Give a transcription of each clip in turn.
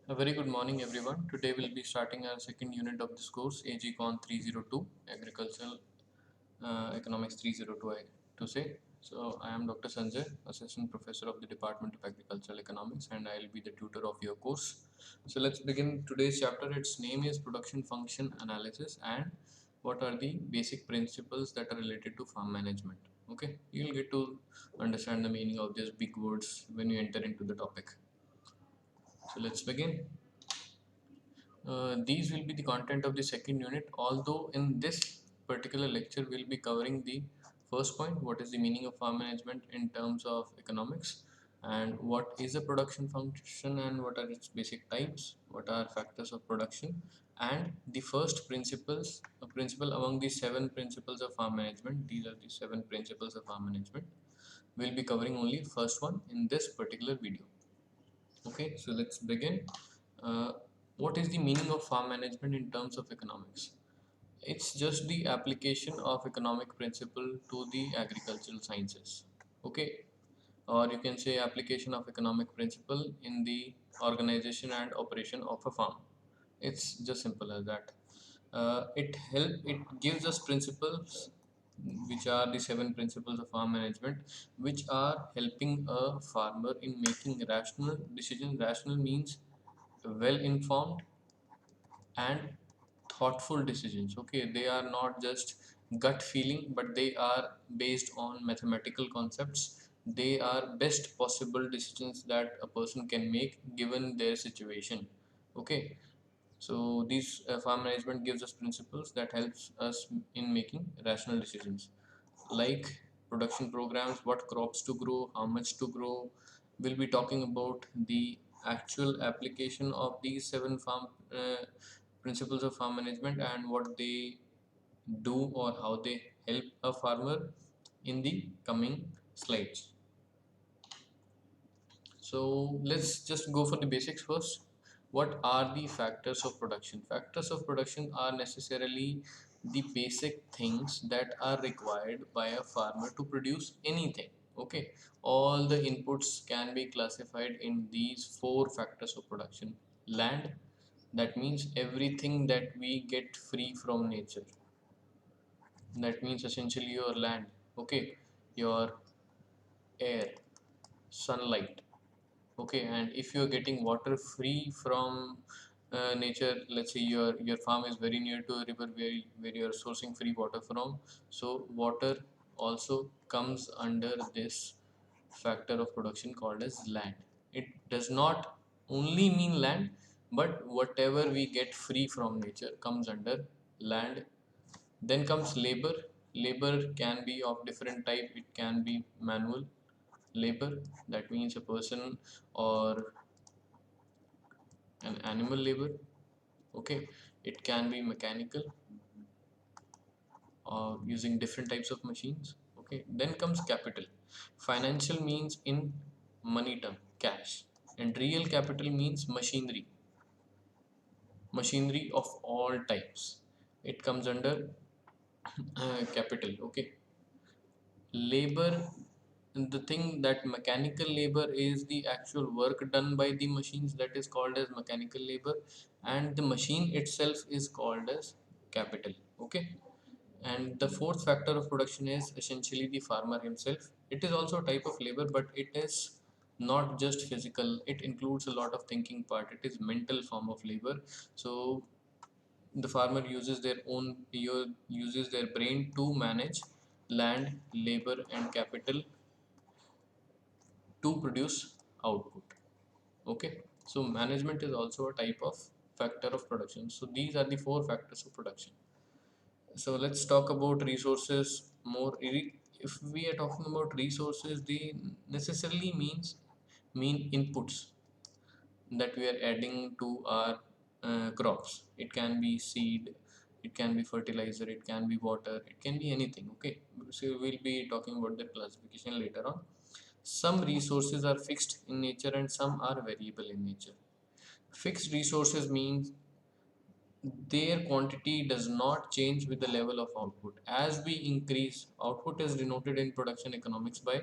A very good morning, everyone. Today we'll be starting our second unit of this course, AG-CON 302, Agricultural Economics 302, to say. So, I am Dr. Sanjay, Assistant Professor of the Department of Agricultural Economics, and I'll be the tutor of your course. So, let's begin today's chapter. Its name is Production Function Analysis and what are the basic principles that are related to farm management. Okay, you'll get to understand the meaning of these big words when you enter into the topic. So, let's begin. These will be the content of the second unit, although in this particular lecture we'll be covering the first point, what is the meaning of farm management in terms of economics, and what is a production function and what are its basic types, what are factors of production, and the first principles, a principle among the 7 principles of farm management. These are the 7 principles of farm management. We'll be covering only first one in this particular video. Okay, so let's begin. Uh, what is the meaning of farm management in terms of economics? It's just the application of economic principle to the agricultural sciences. Okay, or you can say application of economic principle in the organization and operation of a farm. It's just simple as that. It gives us principles which are the 7 principles of farm management, which are helping a farmer in making rational decisions. Rational means well informed and thoughtful decisions. Okay, they are not just gut feeling, but they are based on mathematical concepts. They are best possible decisions that a person can make given their situation. Okay, so these farm management gives us principles that helps us in making rational decisions, like production programs, what crops to grow, how much to grow. We'll be talking about the actual application of these 7 principles of farm management and what they do or how they help a farmer in the coming slides. So let's just go for the basics first. What are the factors of production? Factors of production are necessarily the basic things that are required by a farmer to produce anything. Okay, all the inputs can be classified in these 4 factors of production. Land, that means everything that we get free from nature. That means essentially your land. Okay, your air, sunlight. Okay, and if you're getting water free from nature, let's say your farm is very near to a river where you're sourcing free water from, so water also comes under this factor of production called as land. It does not only mean land, but whatever we get free from nature comes under land. Then comes labor. Labor can be of different type. It can be manual labor, that means a person or an animal labor. Okay, it can be mechanical or using different types of machines. Okay, then comes capital. Financial means in money term, cash, and real capital means machinery. Machinery of all types, it comes under capital. Okay, labor, the thing that mechanical labor is the actual work done by the machines, that is called as mechanical labor, and the machine itself is called as capital. Okay, and the fourth factor of production is essentially the farmer himself. It is also a type of labor, but it is not just physical, it includes a lot of thinking part. It is mental form of labor. So the farmer uses their brain to manage land, labor and capital to produce output. Okay, so management is also a type of factor of production. So these are the 4 factors of production. So let's talk about resources more. If we are talking about resources, they necessarily mean inputs that we are adding to our crops. It can be seed, it can be fertilizer, it can be water, it can be anything. Okay, so we'll be talking about the classification later on. Some resources are fixed in nature and some are variable in nature. Fixed resources means their quantity does not change with the level of output. As we increase, output is denoted in production economics by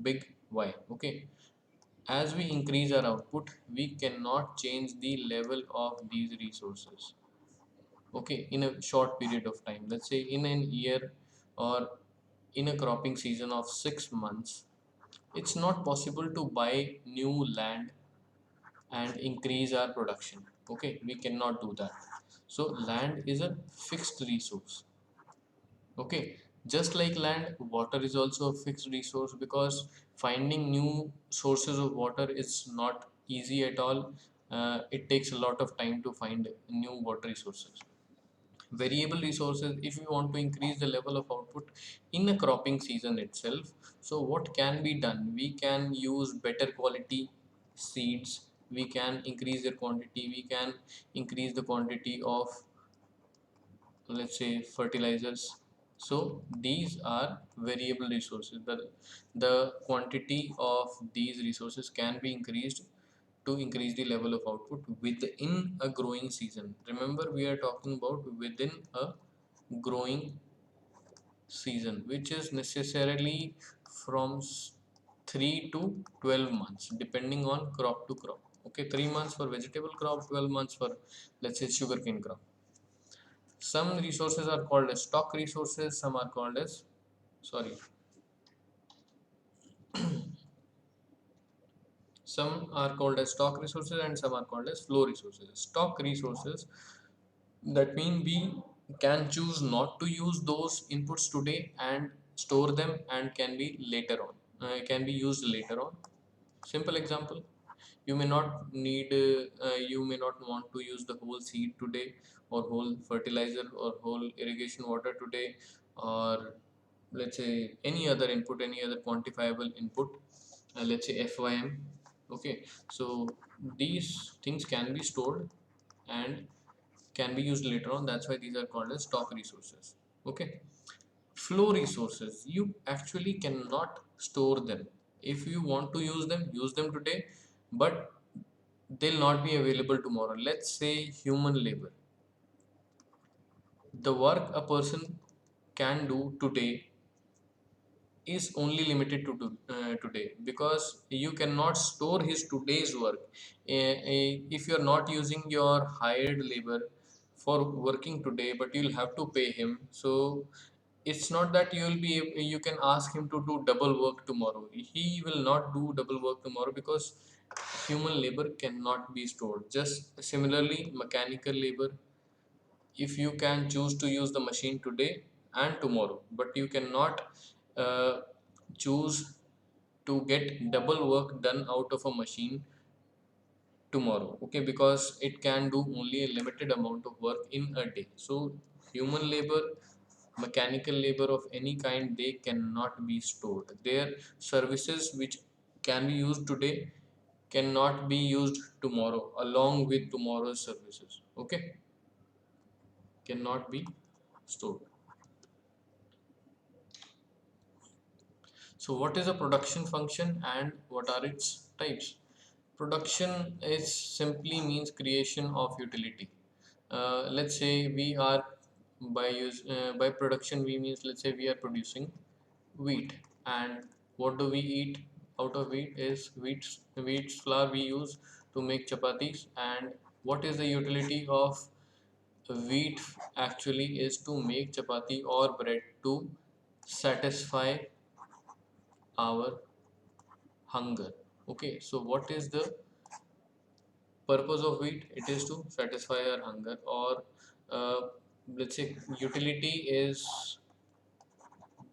big Y. Okay, As we increase our output, we cannot change the level of these resources, okay, in a short period of time. Let's say in an year or in a cropping season of 6 months, it's not possible to buy new land and increase our production. Okay, we cannot do that. So land is a fixed resource. Okay, just like land, water is also a fixed resource, because finding new sources of water is not easy at all. It takes a lot of time to find new water resources. Variable resources, if you want to increase the level of output in a cropping season itself, so what can be done? We can use better quality seeds, we can increase their quantity, we can increase the quantity of, let's say, fertilizers. So these are variable resources. The quantity of these resources can be increased to increase the level of output within a growing season. Remember, we are talking about within a growing season, which is necessarily from 3 to 12 months depending on crop to crop. Okay, 3 months for vegetable crop, 12 months for, let's say, sugarcane crop. Some resources are called as stock resources, some are called as, sorry, some are called as stock resources and some are called as flow resources. Stock resources, that mean we can choose not to use those inputs today and store them, and can be later on, can be used later on. Simple example, you may not need you may not want to use the whole seed today, or whole fertilizer, or whole irrigation water today, or let's say any other input, any other quantifiable input, let's say FYM. Okay, so these things can be stored and can be used later on. That's why these are called as stock resources. Okay, flow resources, you actually cannot store them. If you want to use them today, but they'll not be available tomorrow. Let's say human labor, the work a person can do today is only limited to today, because you cannot store his today's work. If you are not using your hired labor for working today, but you'll have to pay him, so it's not that you can ask him to do double work tomorrow. He will not do double work tomorrow, because human labor cannot be stored. Just similarly, mechanical labor, if you can choose to use the machine today and tomorrow, but you cannot uh, choose to get double work done out of a machine tomorrow. Okay, because it can do only a limited amount of work in a day. So human labor, mechanical labor of any kind, they cannot be stored. Their services which can be used today cannot be used tomorrow along with tomorrow's services. Okay, cannot be stored. So what is a production function and what are its types? Production is simply means creation of utility. Let's say we are by production we means, let's say we are producing wheat, and what do we eat out of wheat is wheat flour we use to make chapatis. And what is the utility of wheat? Actually is to make chapati or bread to satisfy our hunger. Okay, so what is the purpose of wheat? It is to satisfy our hunger, or uh, let's say utility is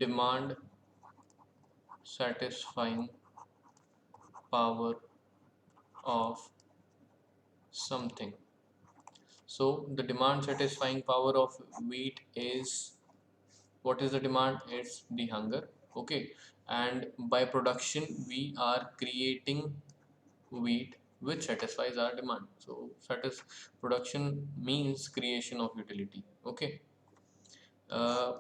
demand satisfying power of something. So the demand satisfying power of wheat is, what is the demand? It's the hunger. Okay, and by production we are creating wheat which satisfies our demand. So production means creation of utility. Okay, uh,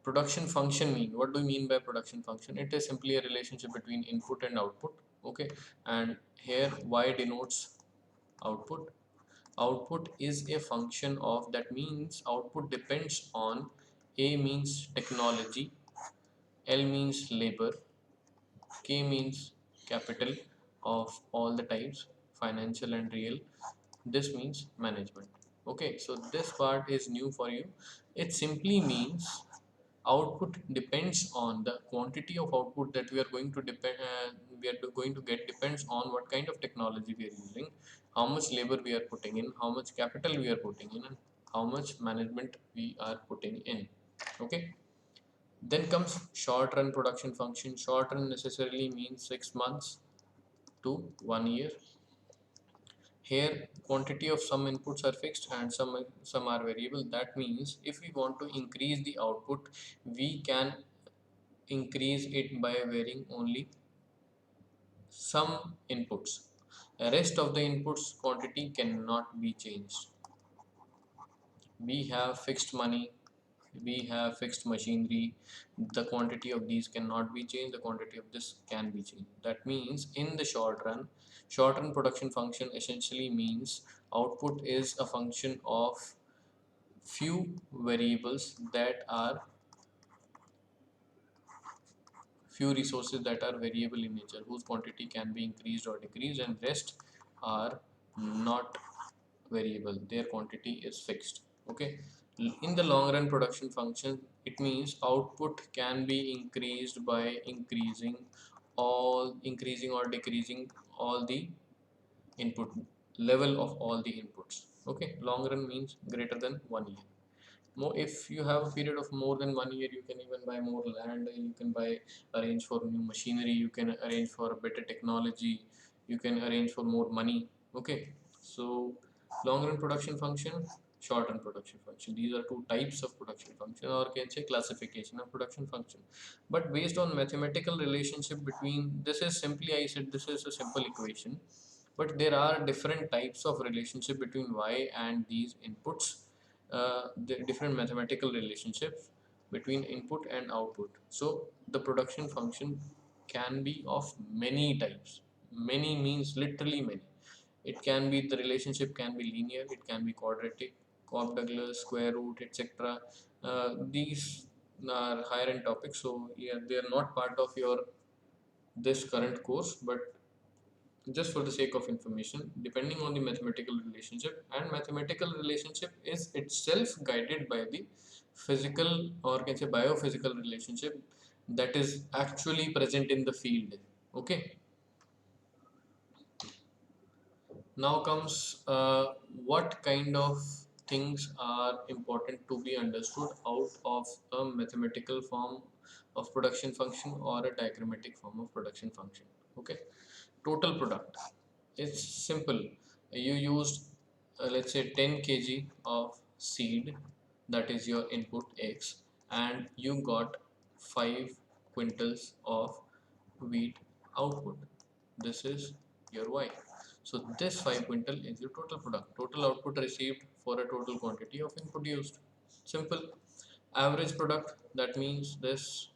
production function mean, what do we mean by production function? It is simply a relationship between input and output. Okay, and here y denotes output. Output is a function of, that means output depends on, a means technology, l means labor, k means capital, of all the types, financial and real. This means management. Okay, so this part is new for you. It simply means output depends on the quantity of output that we are going to get depends on what kind of technology we are using, how much labor we are putting in, how much capital we are putting in, and how much management we are putting in. Okay, then comes short run production function. Short run necessarily means 6 months to 1 year. Here quantity of some inputs are fixed and some are variable. That means if we want to increase the output, we can increase it by varying only some inputs. The rest of the inputs quantity cannot be changed. We have fixed money, we have fixed machinery. The quantity of these cannot be changed, the quantity of this can be changed. That means in the short run production function essentially means output is a function of few variables that are few resources that are variable in nature, whose quantity can be increased or decreased, and rest are not variable, their quantity is fixed. Okay, in the long run production function, it means output can be increased by increasing or decreasing all the input level of all the inputs. Okay, long run means greater than 1 year. More, if you have a period of more than 1 year, you can even buy more land, you can arrange for new machinery, you can arrange for better technology, you can arrange for more money. Okay, so long run production function, short run production function, these are two types of production function, or can say classification of production function. But based on mathematical relationship between, this is simply, I said this is a simple equation, but there are different types of relationship between y and these inputs. The different mathematical relationships between input and output. So the production function can be of many types. Many means literally many. It can be, the relationship can be linear, it can be quadratic, Cobb-Douglas, square root, etc. These are higher end topics, so yeah, they are not part of your this current course, but just for the sake of information, depending on the mathematical relationship, and mathematical relationship is itself guided by the physical, or can say biophysical relationship that is actually present in the field. Okay, now comes what kind of things are important to be understood out of a mathematical form of production function or a diagrammatic form of production function. Okay, total product, it's simple. You used let's say 10 kg of seed, that is your input X, and you got 5 quintals of wheat output, this is your Y. So this 5 quintal is your total product, total output received for a total quantity of input used. Simple. Average product, that means this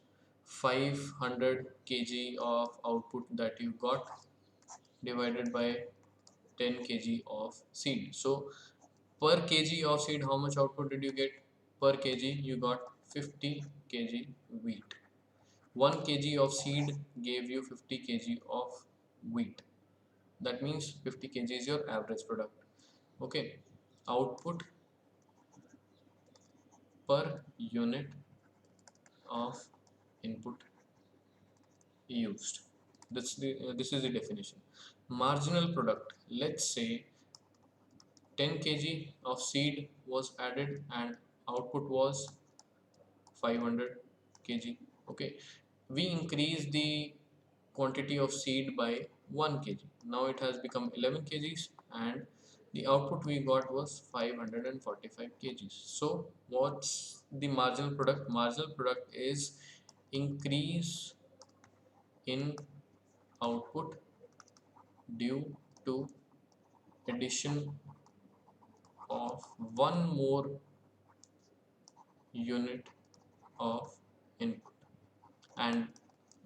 500 kg of output that you got divided by 10 kg of seed. So per kg of seed, how much output did you get? Per kg you got 50 kg wheat. 1 kg of seed gave you 50 kg of wheat. That means 50 kg is your average product. Okay, output per unit of input used. This is the definition. Marginal product, let's say 10 kg of seed was added and output was 500 kg. Okay, we increase the quantity of seed by 1 kg. Now it has become 11 kgs and the output we got was 545 kgs. So what's the marginal product? Marginal product is increase in output due to addition of one more unit of input. And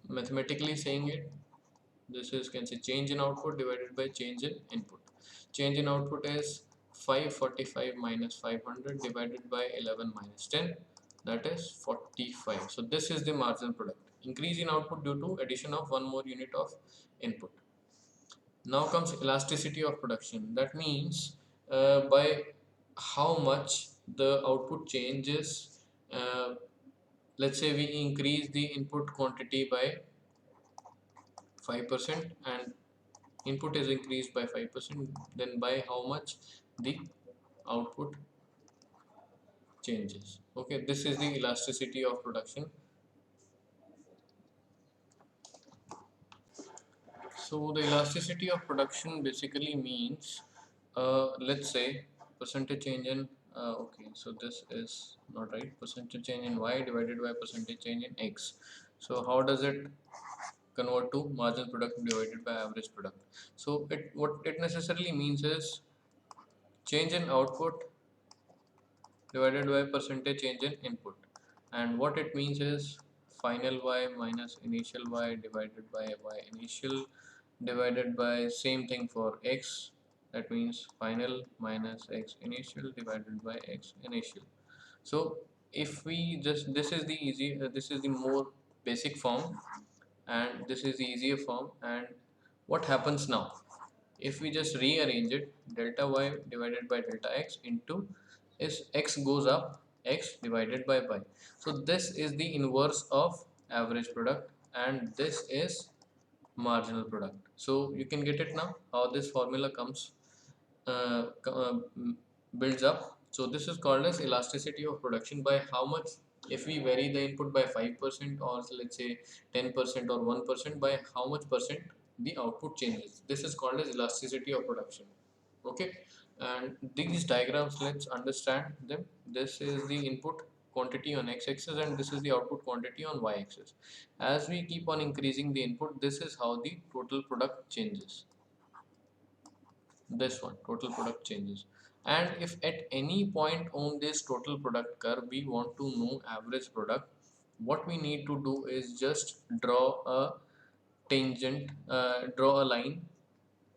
mathematically saying it, this is, can say, change in output divided by change in input. Change in output is 545 minus 500 divided by 11 minus 10, that is 45. So this is the marginal product, increase in output due to addition of one more unit of input. Now comes elasticity of production. That means by how much the output changes. Uh, let's say we increase the input quantity by 5% and input is increased by 5%, then by how much the output changes. Okay, this is the elasticity of production. So the elasticity of production basically means, let's say percentage change in, okay, so this is not right, percentage change in y divided by percentage change in x. So how does it convert to marginal product divided by average product? So what it necessarily means is change in output divided by percentage change in input, and what it means is final y minus initial y divided by y initial divided by same thing for x, that means final minus x initial divided by x initial. So if we just, this is the easy, this is the more basic form and this is the easier form. And what happens now, if we just rearrange it, delta y divided by delta x into, is x goes up, x divided by y. So this is the inverse of average product and this is marginal product. So you can get it now how this formula comes, builds up. So this is called as elasticity of production, by how much, if we vary the input by 5% or let's say 10% or 1%, by how much percent the output changes. This is called as elasticity of production. Okay, and these diagrams, let's understand them. This is the input quantity on x-axis and this is the output quantity on y-axis. As we keep on increasing the input, this is how the total product changes. This one, total product changes. And if at any point on this total product curve we want to know average product, what we need to do is just draw a tangent, draw a line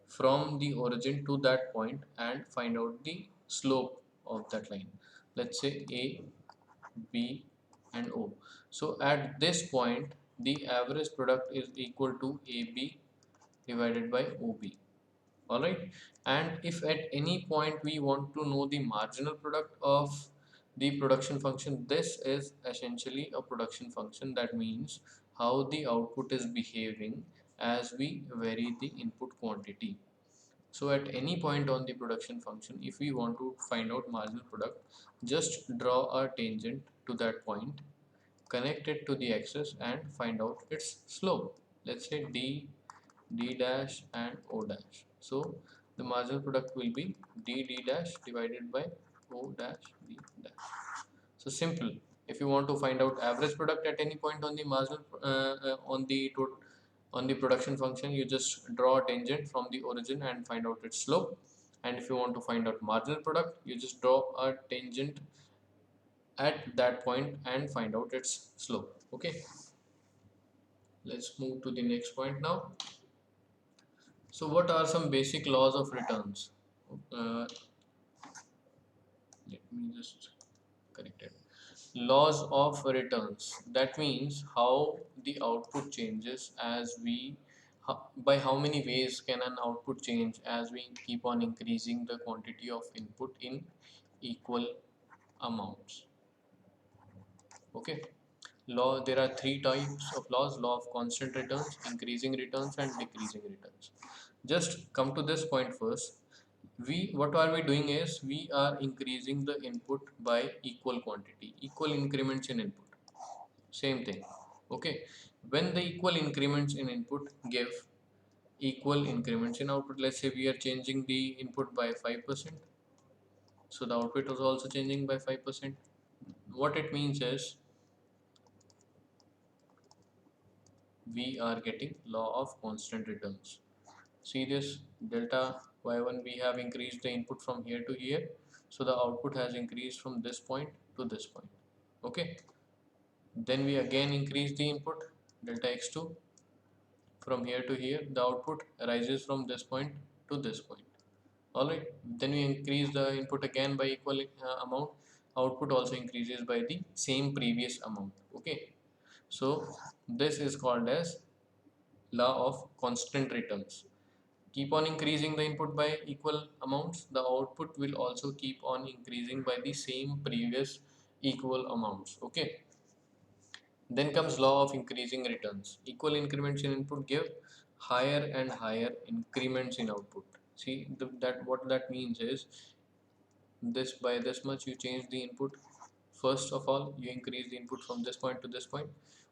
from the origin to that point and find out the slope of that line. Let's say A, B and O. So at this point the average product is equal to AB divided by OB. Alright, and if at any point we want to know the marginal product of the production function, this is essentially a production function. That means how the output is behaving as we vary the input quantity. So at any point on the production function, if we want to find out marginal product, just draw a tangent to that point, connect it to the axis and find out its slope. Let's say D, D dash and O dash. So the marginal product will be D D dash divided by O dash D dash. So simple. If you want to find out average product at any point on the marginal on the production function, you just draw a tangent from the origin and find out its slope. And if you want to find out marginal product, you just draw a tangent at that point and find out its slope. Okay, let's move to the next point now. So what are some basic laws of returns? Let me just correct it. Laws of returns, that means how the output changes as we, by how many ways can an output change as we keep on increasing the quantity of input in equal amounts. Okay, law, there are three types of laws: law of constant returns, increasing returns and decreasing returns. Just come to this point first. We, what are we doing is we are increasing the input by equal quantity, equal increments in input, same thing. Okay, when the equal increments in input give equal increments in output, let's say we are changing the input by 5%, so the output is also changing by 5%. What it means is we are getting law of constant returns. See this, delta y1, we have increased the input from here to here, so the output has increased from this point to this point. Okay, then we again increase the input delta x2 from here to here, the output rises from this point to this point. Alright, then we increase the input again by equal amount, output also increases by the same previous amount. Okay, so this is called as law of constant returns. keep on increasing the input by equal amounts, the output will also keep on increasing by the same previous equal amounts. Okay, then comes law of increasing returns. Equal increments in input give higher and higher increments in output. See, that what that means is, this by this much you change the input. First of all, you increase the input from this point to this point.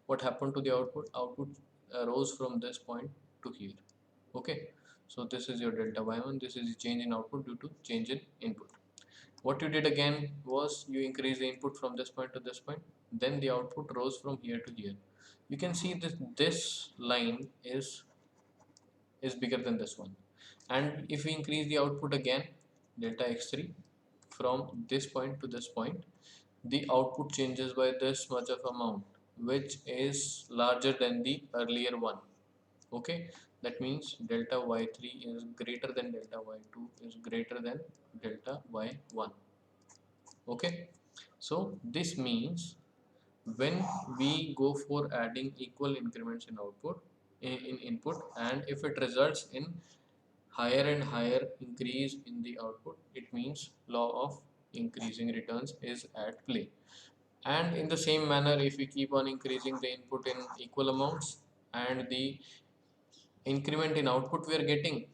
What happened to the output? Output rose from this point to here. Okay, so this is your delta y1. This is the change in output due to change in input. What you did again was you increase the input from this point to this point, then the output rose from here to here. You can see this line is bigger than this one. And if we increase the output again, delta x3, from this point to this point, the output changes by this much of amount, which is larger than the earlier one. Okay, that means delta y3 is greater than delta y2 is greater than delta y1. Okay, so this means when we go for adding equal increments in output, in input, and if it results in higher and higher increase in the output, it means law of increasing returns is at play. And in the same manner, if we keep on increasing the input in equal amounts, and the increment in output we are getting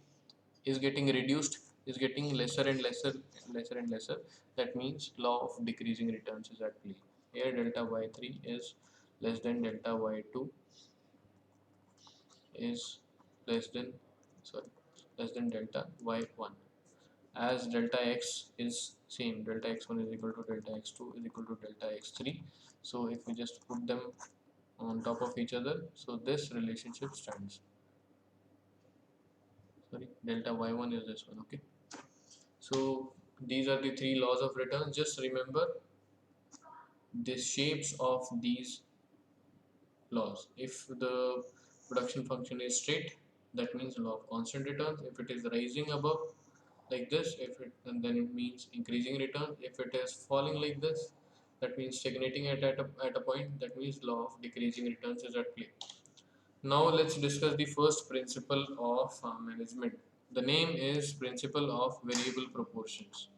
is getting reduced, is getting lesser and lesser, lesser and lesser, that means law of decreasing returns is at play. Here delta y3 is less than delta y2 is less than, sorry, less than delta y1, as delta x is same, delta x1 is equal to delta x2 is equal to delta x3. So if we just put them on top of each other, so this relationship stands. Sorry, delta y1 is this one. Okay, so these are the three laws of return. Just remember the shapes of these laws. If the production function is straight, that means law of constant returns. If it is rising above like this, if it, and then it means increasing return. If it is falling like this, that means stagnating at a point, that means law of decreasing returns is at play. Now let's discuss the first principle of farm management. The name is principle of variable proportions.